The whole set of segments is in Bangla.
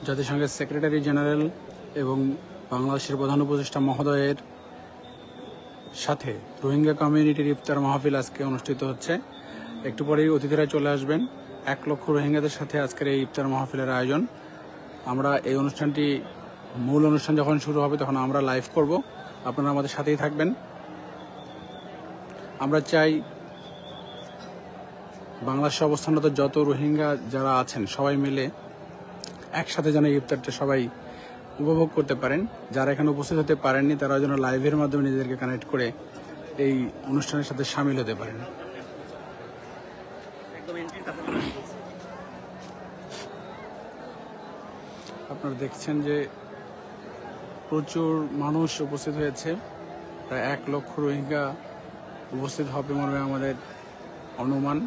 জাতিসংঘের সেক্রেটারি জেনারেল এবং বাংলাদেশের প্রধান উপদেষ্টা মহোদয়ের সাথে রোহিঙ্গা কমিউনিটির ইফতার মাহফিল আজকে অনুষ্ঠিত হচ্ছে। একটু পরেই অতিথিরা চলে আসবেন। 1 লক্ষ রোহিঙ্গাদের সাথে আজকের এই ইফতার মাহফিলের আয়োজন। আমরা এই অনুষ্ঠানটি মূল অনুষ্ঠান যখন শুরু হবে তখন আমরা লাইভ করব, আপনারা আমাদের সাথেই থাকবেন। আমরা চাই বাংলাদেশে অবস্থানরত যত রোহিঙ্গা যারা আছেন সবাই মিলে একসাথে যেন ইফতারটা সবাই উপভোগ করতে পারেন। যারা এখানে উপস্থিত হতে পারেননি তারা যেন লাইভের মাধ্যমে নিজেদেরকে কানেক্ট করে এই অনুষ্ঠানের সাথে সামিল হতে পারেন। আপনারা দেখছেন যে প্রচুর মানুষ উপস্থিত হয়েছে, প্রায় 1 লক্ষ রোহিঙ্গা উপস্থিত হবে মনে আমাদের অনুমান।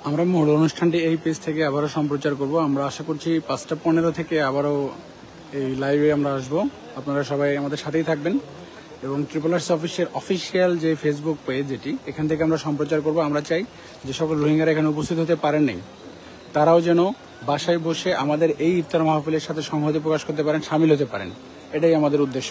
আমরা মূল অনুষ্ঠানটি এই পেজ থেকে আবারও সম্প্রচার করব। আমরা আশা করছি 5:15 থেকে আবারও এই লাইভে আমরা আসব। আপনারা সবাই আমাদের সাথেই থাকবেন এবং ট্রিপল-আরস অফিসিয়াল যে ফেসবুক পেজ যেটি, এখান থেকে আমরা সম্প্রচার করব। আমরা চাই যে সকল রোহিঙ্গারা এখানে উপস্থিত হতে পারেন নাই তারাও যেন বাসায় বসে আমাদের এই ইফতার মাহফিলের সাথে সংহতি প্রকাশ করতে পারেন, সামিল হতে পারেন। এটাই আমাদের উদ্দেশ্য।